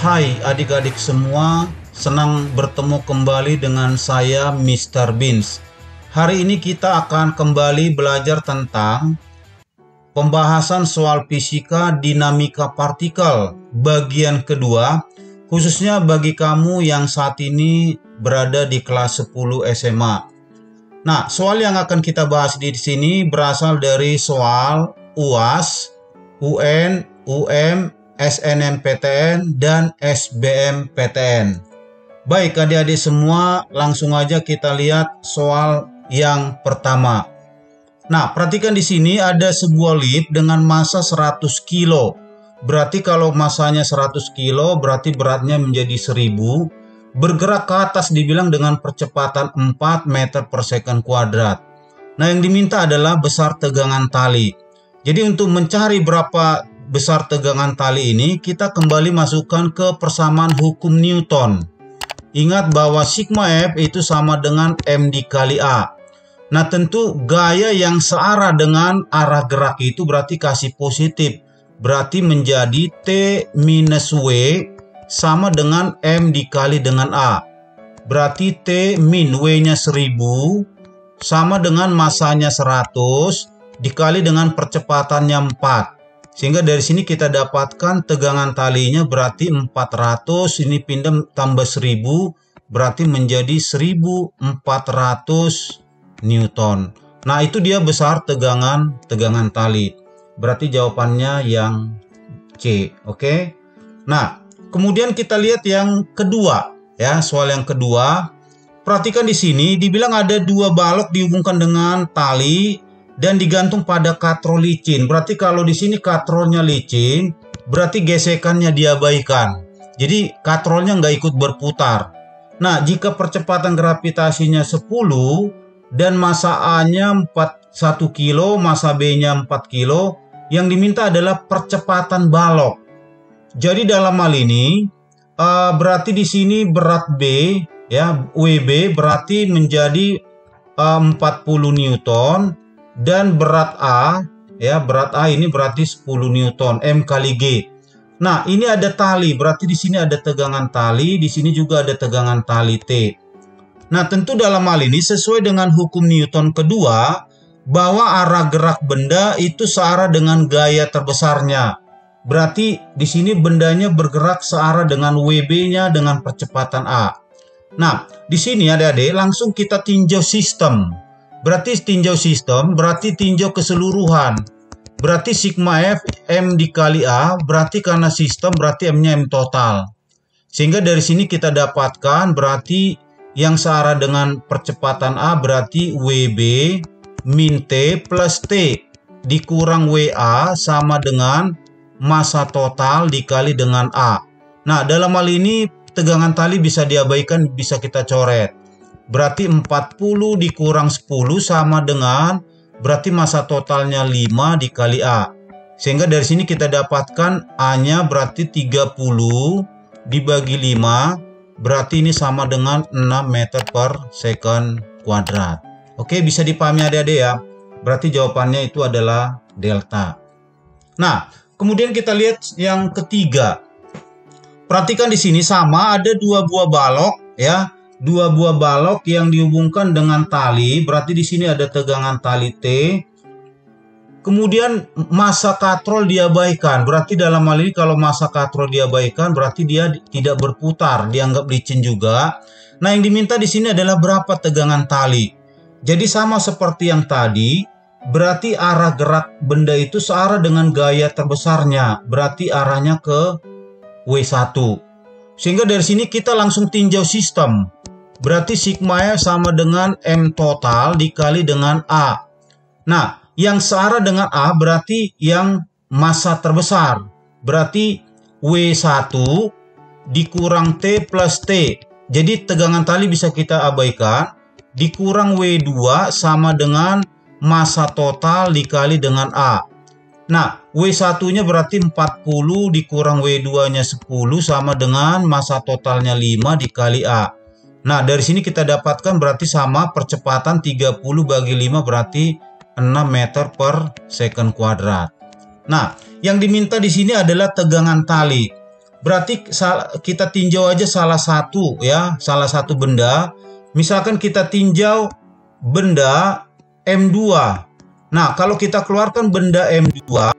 Hai adik-adik semua, senang bertemu kembali dengan saya Mr. Beans. Hari ini kita akan kembali belajar tentang pembahasan soal fisika dinamika partikel bagian kedua, khususnya bagi kamu yang saat ini berada di kelas 10 SMA. Nah, soal yang akan kita bahas di sini berasal dari soal UAS, UN, SNMPTN, dan SBMPTN. Baik adik-adik semua, langsung aja kita lihat soal yang pertama. Nah, perhatikan di sini ada sebuah lift dengan massa 100 kilo. Berarti kalau massanya 100 kilo, berarti beratnya menjadi 1000. Bergerak ke atas dibilang dengan percepatan 4 meter per second kuadrat. Nah, yang diminta adalah besar tegangan tali. Jadi untuk mencari berapa besar tegangan tali ini, kita kembali masukkan ke persamaan hukum Newton. Ingat bahwa sigma F itu sama dengan M dikali A. Nah, tentu gaya yang searah dengan arah gerak itu berarti kasih positif. Berarti menjadi T minus W sama dengan M dikali dengan A. Berarti T min W-nya 1000 sama dengan massanya 100 dikali dengan percepatannya 4. Sehingga dari sini kita dapatkan tegangan talinya berarti 400, ini pindah tambah 1000 berarti menjadi 1400 Newton. Nah, itu dia besar tegangan tali. Berarti jawabannya yang C, oke? Nah, kemudian kita lihat yang kedua, ya, soal yang kedua. Perhatikan di sini dibilang ada dua balok dihubungkan dengan tali dan digantung pada katrol licin. Berarti kalau di sini katrolnya licin, berarti gesekannya diabaikan. Jadi katrolnya nggak ikut berputar. Nah, jika percepatan gravitasinya 10 dan massa A-nya 1 kilo, massa B-nya 4 kilo, yang diminta adalah percepatan balok. Jadi dalam hal ini berarti di sini berat B, ya, WB berarti menjadi 40 Newton. Dan berat A, ya, berat A ini berarti 10 Newton, M kali G. Nah, ini ada tali, berarti di sini ada tegangan tali, di sini juga ada tegangan tali T. Nah, tentu dalam hal ini sesuai dengan hukum Newton kedua, bahwa arah gerak benda itu searah dengan gaya terbesarnya. Berarti di sini bendanya bergerak searah dengan WB-nya dengan percepatan A. Nah, di sini adik-adik langsung kita tinjau sistem. Berarti tinjau sistem, berarti tinjau keseluruhan. Berarti sigma F M dikali A, berarti karena sistem berarti M-nya M total. Sehingga dari sini kita dapatkan berarti yang searah dengan percepatan A berarti WB min T plus T dikurang WA sama dengan massa total dikali dengan A. Nah, dalam hal ini tegangan tali bisa diabaikan, bisa kita coret. Berarti 40 dikurang 10 sama dengan berarti massa totalnya 5 dikali A. Sehingga dari sini kita dapatkan A-nya berarti 30 dibagi 5. Berarti ini sama dengan 6 meter per second kuadrat. Oke, bisa dipahami adik-adik ya. Berarti jawabannya itu adalah delta. Nah, kemudian kita lihat yang ketiga. Perhatikan di sini sama ada dua buah balok, ya. Dua buah balok yang dihubungkan dengan tali, berarti di sini ada tegangan tali T. Kemudian massa katrol diabaikan, berarti dalam hal ini kalau massa katrol diabaikan berarti dia tidak berputar, dianggap licin juga. Nah, yang diminta di sini adalah berapa tegangan tali. Jadi sama seperti yang tadi, berarti arah gerak benda itu searah dengan gaya terbesarnya, berarti arahnya ke W1. Sehingga dari sini kita langsung tinjau sistem. Berarti sigma F sama dengan M total dikali dengan A. Nah, yang searah dengan A berarti yang massa terbesar. Berarti W1 dikurang T plus T. Jadi tegangan tali bisa kita abaikan. Dikurang W2 sama dengan massa total dikali dengan A. Nah, W1-nya berarti 40 dikurang W2-nya 10 sama dengan massa totalnya 5 dikali A. Nah, dari sini kita dapatkan berarti sama percepatan 30 bagi 5 berarti 6 meter per second kuadrat. Nah, yang diminta di sini adalah tegangan tali. berarti kita tinjau aja salah satu ya, salah satu benda. Misalkan kita tinjau benda M2. Nah, kalau kita keluarkan benda M2,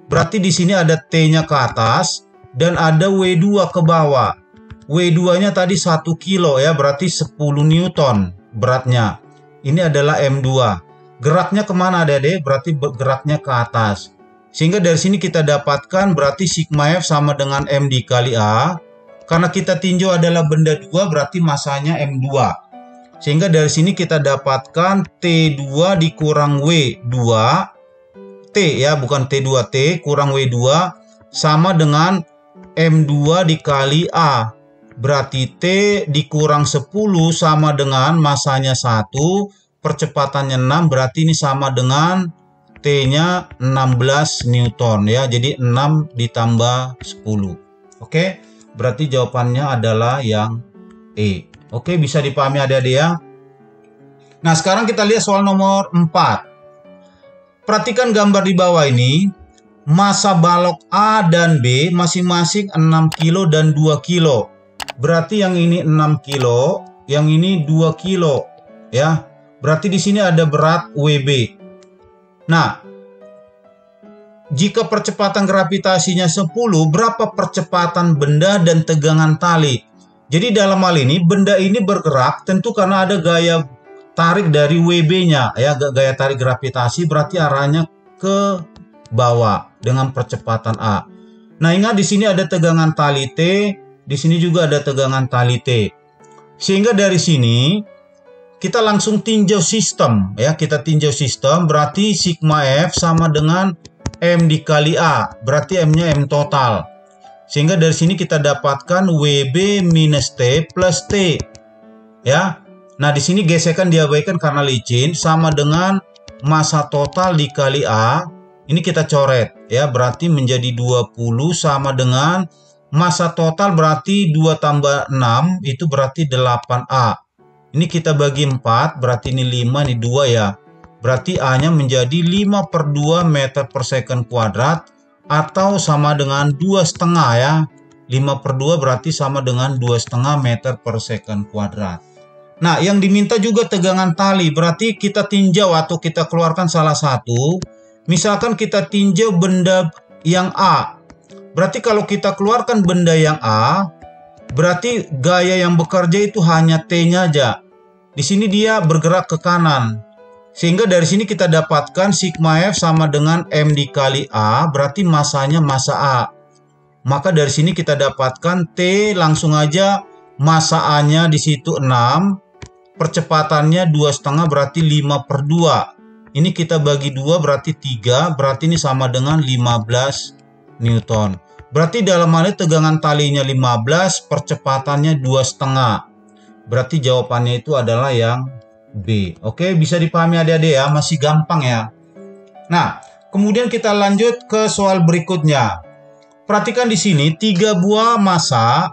berarti di sini ada T-nya ke atas dan ada W2 ke bawah. W2-nya tadi 1 kilo ya, berarti 10 Newton beratnya. Ini adalah M2. Geraknya kemana adik-adik? Berarti geraknya ke atas. Sehingga dari sini kita dapatkan berarti sigma F sama dengan M dikali A. Karena kita tinjau adalah benda 2, berarti masanya M2. Sehingga dari sini kita dapatkan T2 dikurang W2. T ya, bukan T2, T kurang W2 sama dengan M2 dikali A. Berarti T dikurang 10 sama dengan masanya 1, percepatannya 6, berarti ini sama dengan T-nya 16 Newton ya. Jadi 6 ditambah 10. Oke, berarti jawabannya adalah yang E. Oke, bisa dipahami adik-adik ya. Nah, sekarang kita lihat soal nomor 4. Perhatikan gambar di bawah ini. Massa balok A dan B masing-masing 6 kilo dan 2 kilo. Berarti yang ini 6 kilo, yang ini 2 kilo ya. Berarti di sini ada berat WB. Nah, jika percepatan gravitasinya 10, berapa percepatan benda dan tegangan tali? Jadi dalam hal ini benda ini bergerak tentu karena ada gaya tarik dari WB-nya ya, gaya tarik gravitasi, berarti arahnya ke bawah dengan percepatan A. Nah, ingat di sini ada tegangan tali T, di sini juga ada tegangan tali T. Sehingga dari sini kita langsung tinjau sistem ya, kita tinjau sistem, berarti sigma F sama dengan M dikali A, berarti M-nya M total. Sehingga dari sini kita dapatkan WB minus T plus T. Ya. Nah, di sini gesekan diabaikan karena licin, sama dengan massa total dikali A. Ini kita coret ya, berarti menjadi 20 sama dengan massa total, berarti 2 tambah 6 itu berarti 8A. Ini kita bagi 4, berarti ini 5, ini 2 ya. Berarti A-nya menjadi 5/2 meter per second kuadrat, atau sama dengan 2,5 ya. 5/2 berarti sama dengan 2,5 meter per second kuadrat. Nah, yang diminta juga tegangan tali, berarti kita tinjau atau kita keluarkan salah satu. Misalkan kita tinjau benda yang A. Berarti kalau kita keluarkan benda yang A, berarti gaya yang bekerja itu hanya T-nya aja. Di sini dia bergerak ke kanan. Sehingga dari sini kita dapatkan sigma F sama dengan M dikali A, berarti massanya massa A. Maka dari sini kita dapatkan T, langsung aja massa A-nya di situ 6, percepatannya 2,5 berarti 5/2. Ini kita bagi 2 berarti 3, berarti ini sama dengan 15 Newton. Berarti dalam hal ini tegangan talinya 15, percepatannya 2,5. Berarti jawabannya itu adalah yang B. Oke, bisa dipahami adik-adik ya, masih gampang ya. Nah, kemudian kita lanjut ke soal berikutnya. Perhatikan di sini 3 buah massa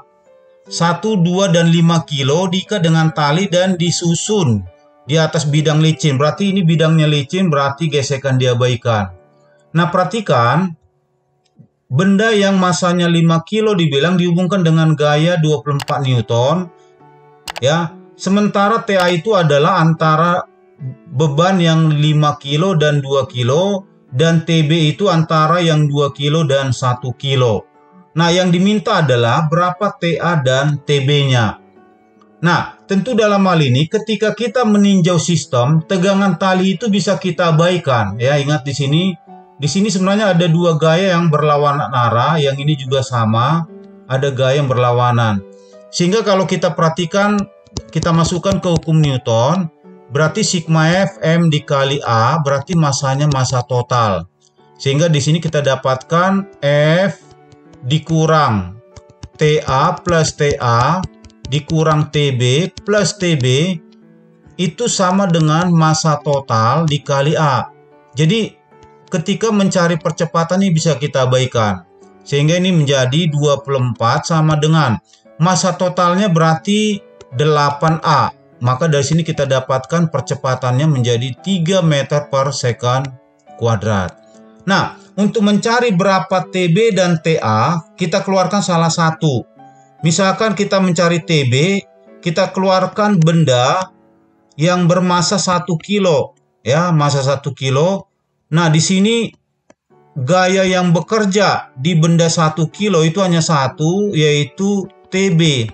1, 2, dan 5 kilo diikat dengan tali dan disusun di atas bidang licin. Berarti ini bidangnya licin, berarti gesekan diabaikan. Nah, perhatikan benda yang massanya 5 kilo dibilang dihubungkan dengan gaya 24 Newton ya. Sementara TA itu adalah antara beban yang 5 kilo dan 2 kilo, dan TB itu antara yang 2 kilo dan 1 kilo. Nah, yang diminta adalah berapa TA dan TB-nya. Nah, tentu dalam hal ini ketika kita meninjau sistem, tegangan tali itu bisa kita abaikan ya. Ingat di sini sebenarnya ada 2 gaya yang berlawanan arah, yang ini juga sama, ada gaya yang berlawanan. Sehingga kalau kita perhatikan, kita masukkan ke hukum Newton, berarti sigma F M dikali A, berarti massanya massa total. Sehingga di sini kita dapatkan F dikurang TA plus TA dikurang TB plus TB itu sama dengan massa total dikali A. Jadi ketika mencari percepatan ini bisa kita abaikan. Sehingga ini menjadi 24 sama dengan massa totalnya berarti 8A. Maka dari sini kita dapatkan percepatannya menjadi 3 meter per second kuadrat. Nah, untuk mencari berapa TB dan TA, kita keluarkan salah satu. Misalkan kita mencari TB, kita keluarkan benda yang bermasa 1 kilo, ya, masa 1 kilo. Nah, di sini gaya yang bekerja di benda 1 kilo itu hanya satu, yaitu TB.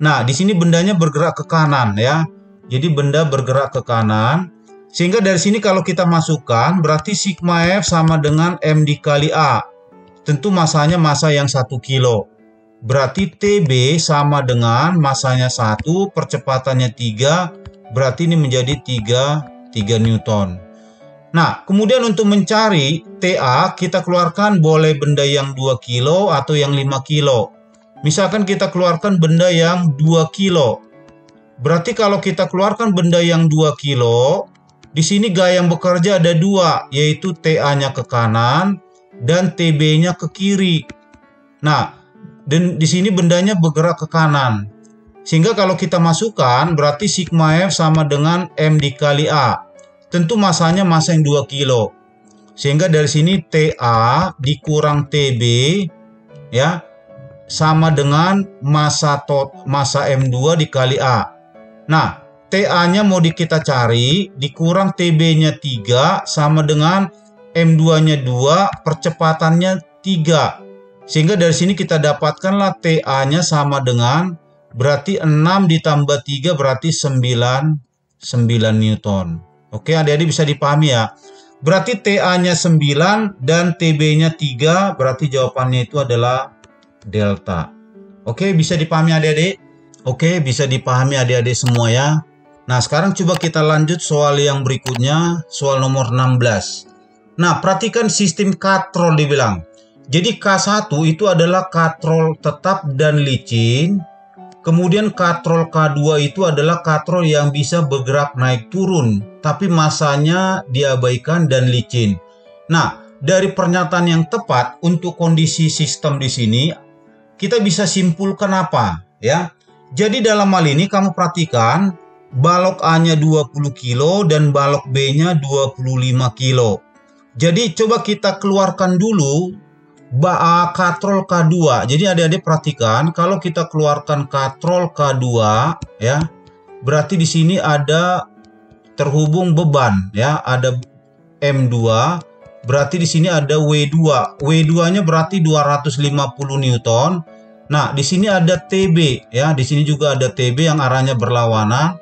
Nah, di sini bendanya bergerak ke kanan, ya. Jadi benda bergerak ke kanan. Sehingga dari sini kalau kita masukkan, berarti sigma F sama dengan M dikali A. Tentu masanya masa yang 1 kilo. Berarti TB sama dengan masanya 1, percepatannya 3, berarti ini menjadi 3 Newton. Nah, kemudian untuk mencari TA, kita keluarkan boleh benda yang 2 kilo atau yang 5 kilo. Misalkan kita keluarkan benda yang 2 kilo. Berarti kalau kita keluarkan benda yang 2 kilo, di sini gaya yang bekerja ada 2, yaitu TA-nya ke kanan dan TB-nya ke kiri. Nah, dan di sini bendanya bergerak ke kanan. Sehingga kalau kita masukkan, berarti sigma F sama dengan M dikali A. Tentu masanya masa yang 2 kilo. Sehingga dari sini TA dikurang TB, ya, sama dengan masa M2 dikali A. Nah, TA-nya mau kita cari, dikurang TB-nya 3 sama dengan M2-nya 2, percepatannya 3. Sehingga dari sini kita dapatkanlah TA-nya sama dengan, berarti 6 ditambah 3 berarti 9 Newton. Oke, adik-adik bisa dipahami ya. Berarti TA-nya 9 dan TB-nya 3, berarti jawabannya itu adalah delta. Oke, bisa dipahami adik-adik? Oke, bisa dipahami adik-adik semua ya. Nah, sekarang coba kita lanjut soal yang berikutnya, soal nomor 16. Nah, perhatikan sistem katrol dibilang. Jadi K1 itu adalah katrol tetap dan licin. Kemudian katrol K2 itu adalah katrol yang bisa bergerak naik turun, tapi masanya diabaikan dan licin. Nah, dari pernyataan yang tepat untuk kondisi sistem di sini, kita bisa simpulkan apa? Ya, jadi dalam hal ini kamu perhatikan, balok A-nya 20 kilo dan balok B-nya 25 kilo. Jadi coba kita keluarkan dulu katrol K2. Jadi adik-adik perhatikan, kalau kita keluarkan katrol K2, ya, berarti di sini ada terhubung beban, ya, ada M2, berarti di sini ada W2. W2-nya berarti 250 Newton. Nah, di sini ada TB, ya, di sini juga ada TB yang arahnya berlawanan.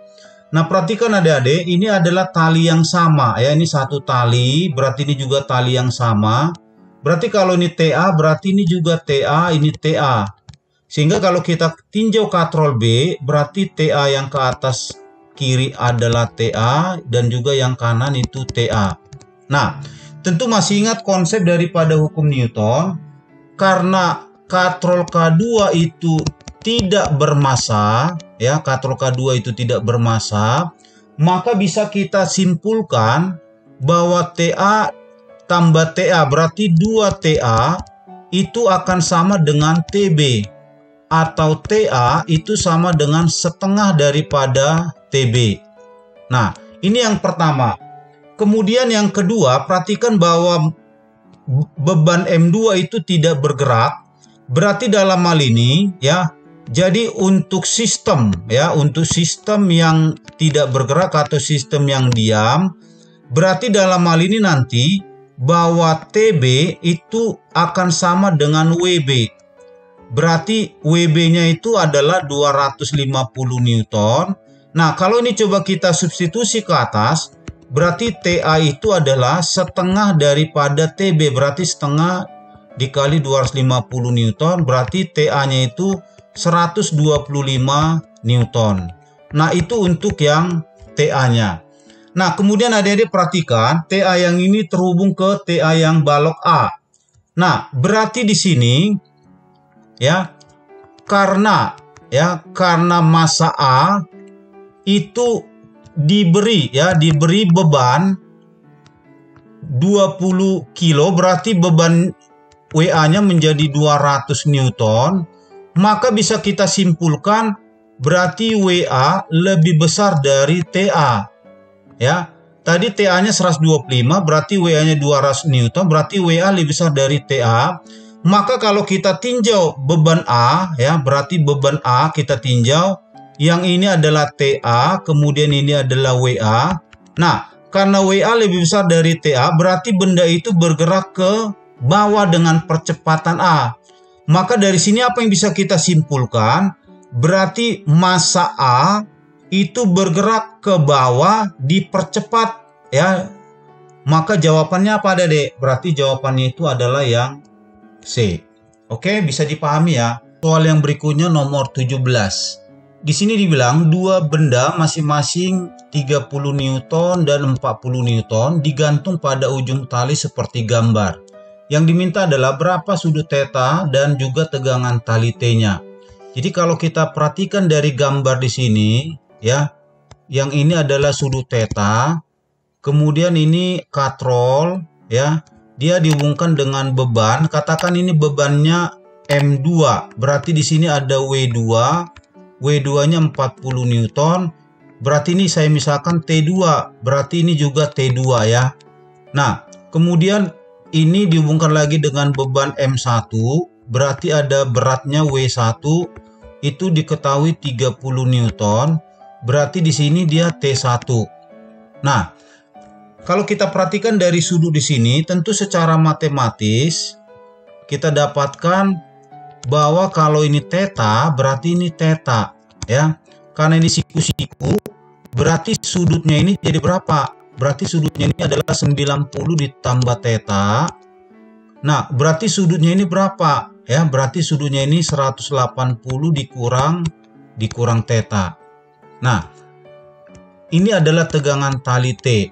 Nah, perhatikan adik-adik, ini adalah tali yang sama, ya, ini satu tali, berarti ini juga tali yang sama. Berarti kalau ini TA, berarti ini juga TA, ini TA. Sehingga kalau kita tinjau katrol B, berarti TA yang ke atas kiri adalah TA dan juga yang kanan itu TA. Nah, tentu masih ingat konsep daripada hukum Newton. Karena katrol K2 itu tidak bermassa, ya, katrol K2 itu tidak bermassa, maka bisa kita simpulkan bahwa TA tambah TA berarti 2 TA itu akan sama dengan TB, atau TA itu sama dengan setengah daripada TB. Nah, ini yang pertama. Kemudian yang kedua, perhatikan bahwa beban M2 itu tidak bergerak. Berarti dalam hal ini, ya, jadi untuk sistem, ya, untuk sistem yang tidak bergerak atau sistem yang diam, berarti dalam hal ini nanti bahwa TB itu akan sama dengan WB. Berarti WB-nya itu adalah 250 Newton. Nah, kalau ini coba kita substitusi ke atas, berarti TA itu adalah setengah daripada TB. Berarti setengah dikali 250 Newton, berarti TA-nya itu 125 Newton. Nah, itu untuk yang TA-nya. Nah, kemudian adik-adik perhatikan, TA yang ini terhubung ke TA yang balok A. Nah, berarti di sini, ya, karena massa A itu diberi beban 20 kilo, berarti beban WA-nya menjadi 200 Newton, maka bisa kita simpulkan berarti WA lebih besar dari TA. Ya, Tadi TA-nya 125, berarti WA-nya 200 Newton, berarti WA lebih besar dari TA. Maka kalau kita tinjau beban A, ya, berarti beban A kita tinjau. Yang ini adalah TA, kemudian ini adalah WA. Nah, karena WA lebih besar dari TA, berarti benda itu bergerak ke bawah dengan percepatan A. Maka dari sini apa yang bisa kita simpulkan? Berarti massa A itu bergerak ke bawah dipercepat, ya. Maka jawabannya apa, Dek? Berarti jawabannya itu adalah yang C. Oke, bisa dipahami ya. Soal yang berikutnya nomor 17. Di sini dibilang dua benda masing-masing 30 Newton dan 40 Newton digantung pada ujung tali seperti gambar. Yang diminta adalah berapa sudut theta dan juga tegangan tali T-nya. Jadi kalau kita perhatikan dari gambar di sini, ya, yang ini adalah sudut theta, kemudian ini katrol, ya, dia dihubungkan dengan beban. Katakan ini bebannya M2, berarti di sini ada W2, W2-nya 40 Newton, berarti ini saya misalkan T2, berarti ini juga T2 ya. Nah, kemudian ini dihubungkan lagi dengan beban M1, berarti ada beratnya W1, itu diketahui 30 Newton, berarti di sini dia T1. Nah, kalau kita perhatikan dari sudut di sini, tentu secara matematis kita dapatkan bahwa kalau ini theta, berarti ini theta, ya. Karena ini siku-siku, berarti sudutnya ini jadi berapa? Berarti sudutnya ini adalah 90 ditambah theta. Nah, berarti sudutnya ini berapa? Ya, berarti sudutnya ini 180 dikurang theta. Nah, ini adalah tegangan tali T.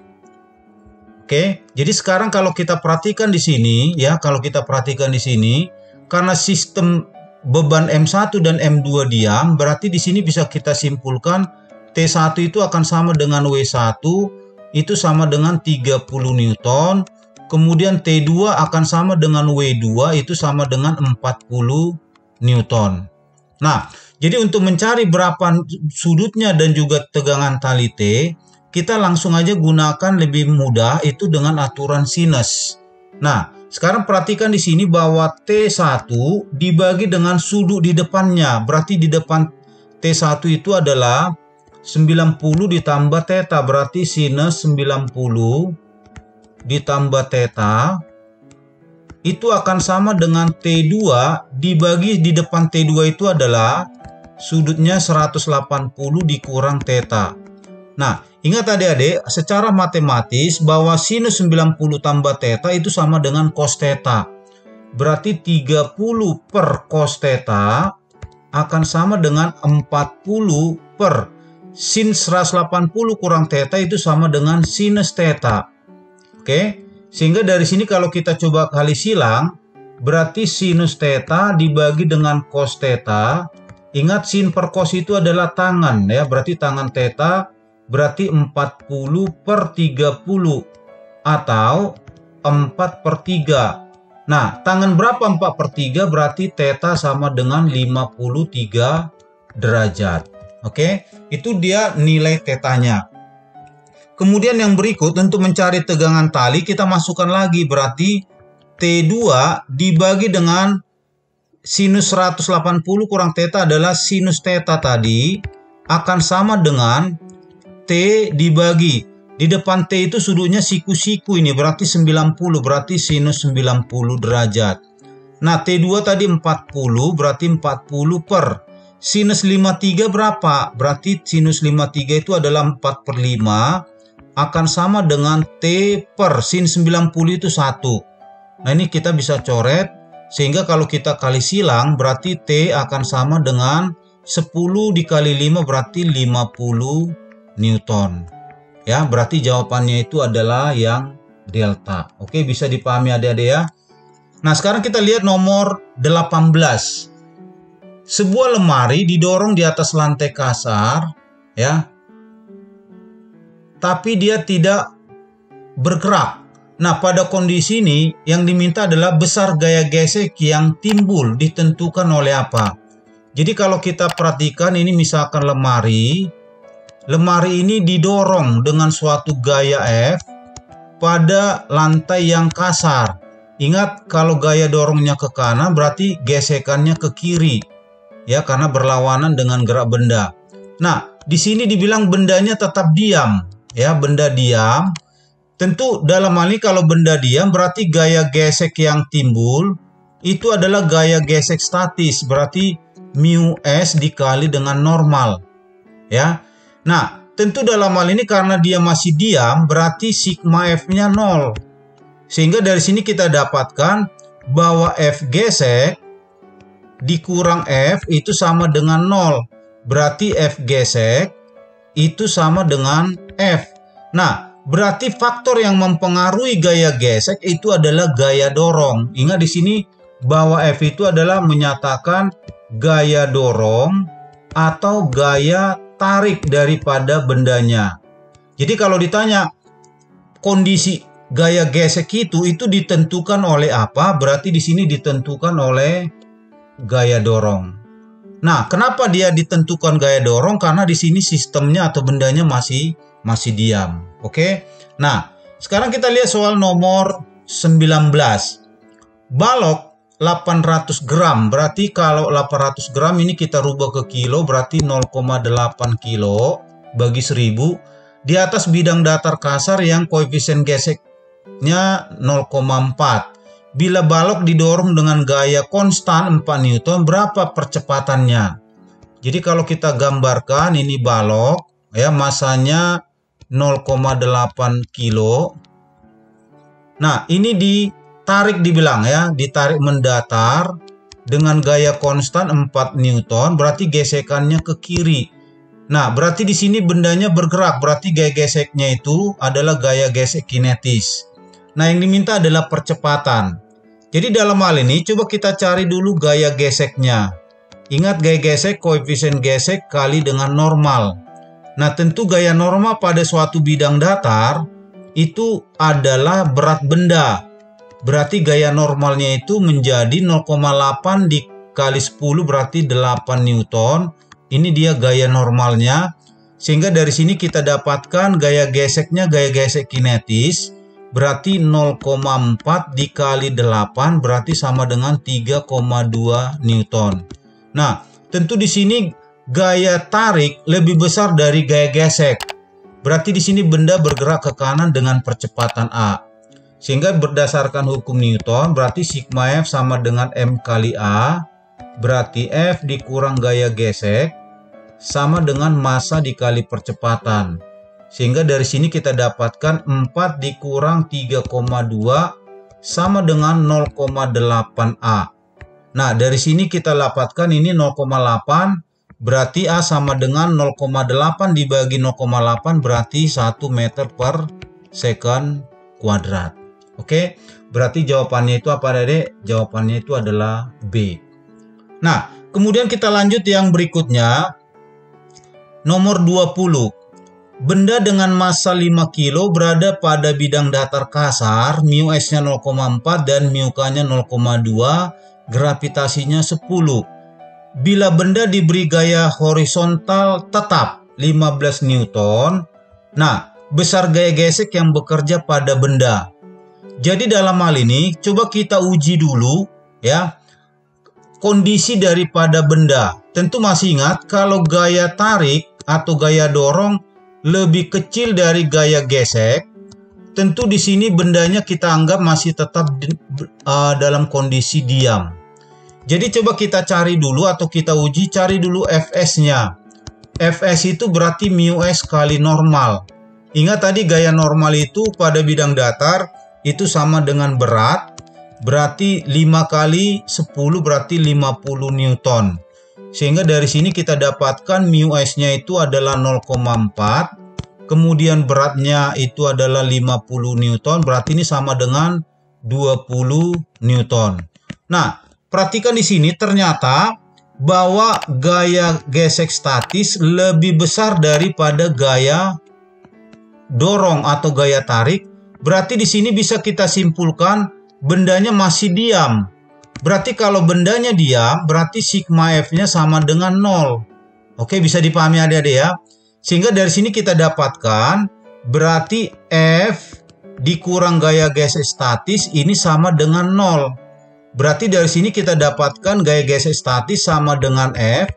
Oke, jadi sekarang kalau kita perhatikan di sini, ya, kalau kita perhatikan di sini, karena sistem beban M1 dan M2 diam, berarti di sini bisa kita simpulkan T1 itu akan sama dengan W1, itu sama dengan 30 Newton. Kemudian T2 akan sama dengan W2, itu sama dengan 40 Newton. Nah, jadi untuk mencari berapa sudutnya dan juga tegangan tali T, kita langsung aja gunakan lebih mudah itu dengan aturan sinus. Nah, sekarang perhatikan di sini bahwa T1 dibagi dengan sudut di depannya. Berarti di depan T1 itu adalah 90 ditambah theta, berarti sinus 90 ditambah theta itu akan sama dengan T2 dibagi di depan T2 itu adalah sudutnya 180 dikurang theta. Nah, ingat adik-adik, secara matematis bahwa sinus 90 tambah theta itu sama dengan cos theta. Berarti 30 per cos theta akan sama dengan 40 per sin 180 kurang theta itu sama dengan sinus theta. Oke, sehingga dari sini kalau kita coba kali silang, berarti sinus theta dibagi dengan cos theta. Ingat sin per cos itu adalah tangan ya, berarti tangan theta berarti 40 per 30 atau 4 per 3. Nah, tangan berapa 4 per 3? Berarti theta sama dengan 53 derajat. Oke, itu dia nilai tetanya. Kemudian yang berikut untuk mencari tegangan tali kita masukkan lagi, berarti T2 dibagi dengan sinus 180 kurang theta adalah sinus theta tadi akan sama dengan T dibagi di depan T itu sudutnya siku-siku ini berarti 90, berarti sinus 90 derajat. Nah, T2 tadi 40 berarti 40 per sinus 53 berapa? Berarti sinus 53 itu adalah 4 per 5 akan sama dengan T per sin 90 itu 1. Nah, ini kita bisa coret sehingga kalau kita kali silang berarti T akan sama dengan 10 dikali 5 berarti 50 Newton. Ya, berarti jawabannya itu adalah yang delta. Oke, bisa dipahami adik-adik ya. Nah, sekarang kita lihat nomor 18. Sebuah lemari didorong di atas lantai kasar, ya. Tapi dia tidak bergerak. Nah, pada kondisi ini yang diminta adalah besar gaya gesek yang timbul ditentukan oleh apa? Jadi kalau kita perhatikan ini misalkan lemari, lemari ini didorong dengan suatu gaya F pada lantai yang kasar. Ingat, kalau gaya dorongnya ke kanan berarti gesekannya ke kiri, ya, karena berlawanan dengan gerak benda. Nah, di sini dibilang bendanya tetap diam, ya, benda diam. Tentu dalam hal ini kalau benda diam berarti gaya gesek yang timbul itu adalah gaya gesek statis, berarti mu S dikali dengan normal, ya. Nah, tentu dalam hal ini karena dia masih diam berarti sigma F-nya 0. Sehingga dari sini kita dapatkan bahwa F gesek dikurang F itu sama dengan 0. Berarti F gesek itu sama dengan F. Nah, berarti faktor yang mempengaruhi gaya gesek itu adalah gaya dorong. Ingat di sini bahwa F itu adalah menyatakan gaya dorong atau gaya tarik daripada bendanya. Jadi kalau ditanya kondisi gaya gesek itu ditentukan oleh apa? Berarti di sini ditentukan oleh gaya dorong. Nah, kenapa dia ditentukan gaya dorong? Karena di sini sistemnya atau bendanya masih diam. Oke. Nah, sekarang kita lihat soal nomor 19. Balok 800 gram, berarti kalau 800 gram ini kita rubah ke kilo, berarti 0,8 kilo bagi 1000. Di atas bidang datar kasar yang koefisien geseknya 0,4. Bila balok didorong dengan gaya konstan 4 Newton, berapa percepatannya? Jadi kalau kita gambarkan ini balok, ya, masanya 0,8 kilo. Nah, ini ditarik dibilang, ya, ditarik mendatar dengan gaya konstan 4 Newton, berarti gesekannya ke kiri. Nah, berarti di sini bendanya bergerak, berarti gaya geseknya itu adalah gaya gesek kinetis. Nah, yang diminta adalah percepatan. Jadi dalam hal ini coba kita cari dulu gaya geseknya. Ingat, gaya gesek koefisien gesek kali dengan normal. Nah, tentu gaya normal pada suatu bidang datar itu adalah berat benda. Berarti gaya normalnya itu menjadi 0,8 dikali 10 berarti 8 Newton. Ini dia gaya normalnya. Sehingga dari sini kita dapatkan gaya geseknya gaya gesek kinetis. Berarti 0,4 dikali 8 berarti sama dengan 3,2 Newton. Nah, tentu di sini gaya tarik lebih besar dari gaya gesek. Berarti di sini benda bergerak ke kanan dengan percepatan A. Sehingga berdasarkan hukum Newton berarti sigma F sama dengan M kali A. Berarti F dikurang gaya gesek sama dengan massa dikali percepatan. Sehingga dari sini kita dapatkan 4 dikurang 3,2 sama dengan 0,8 A. Nah, dari sini kita dapatkan ini 0,8. Berarti A sama dengan 0,8 dibagi 0,8 berarti 1 meter per second kuadrat. Oke, berarti jawabannya itu apa, Dek? Jawabannya itu adalah B. Nah, kemudian kita lanjut yang berikutnya. Nomor 20. Benda dengan massa 5 kg berada pada bidang datar kasar, mu S-nya 0,4 dan mu K-nya 0,2, gravitasinya 10. Bila benda diberi gaya horizontal tetap 15 Newton, nah, besar gaya gesek yang bekerja pada benda. Jadi dalam hal ini, coba kita uji dulu, ya, kondisi daripada benda. Tentu masih ingat, kalau gaya tarik atau gaya dorong lebih kecil dari gaya gesek, tentu di sini bendanya kita anggap masih tetap dalam kondisi diam. Jadi coba kita cari dulu atau kita uji, cari dulu Fs-nya. Fs itu berarti mu S kali normal. Ingat tadi gaya normal itu pada bidang datar itu sama dengan berat. Berarti 5 kali 10 berarti 50 Newton. Sehingga dari sini kita dapatkan mu S-nya itu adalah 0,4. Kemudian beratnya itu adalah 50 Newton. Berarti ini sama dengan 20 Newton. Nah, perhatikan di sini ternyata bahwa gaya gesek statis lebih besar daripada gaya dorong atau gaya tarik. Berarti di sini bisa kita simpulkan bendanya masih diam. Berarti kalau bendanya diam, berarti sigma F-nya sama dengan 0. Oke, bisa dipahami adik-adik ya. Sehingga dari sini kita dapatkan berarti F dikurang gaya geser statis ini sama dengan 0. Berarti dari sini kita dapatkan gaya geser statis sama dengan F,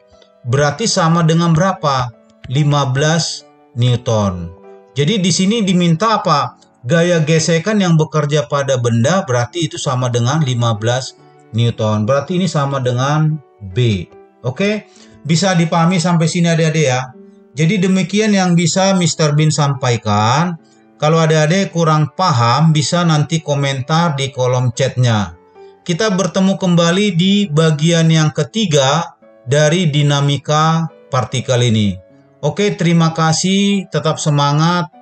berarti sama dengan berapa? 15 Newton. Jadi di sini diminta apa? Gaya gesekan yang bekerja pada benda berarti itu sama dengan 15 Newton. Berarti ini sama dengan B. Oke? Bisa dipahami sampai sini adik-adik ya. Jadi demikian yang bisa Mr. Bin sampaikan. Kalau adik-adik kurang paham bisa nanti komentar di kolom chatnya. Kita bertemu kembali di bagian yang ketiga dari dinamika partikel ini. Oke, terima kasih, tetap semangat,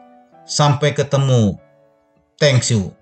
sampai ketemu. Thanks you.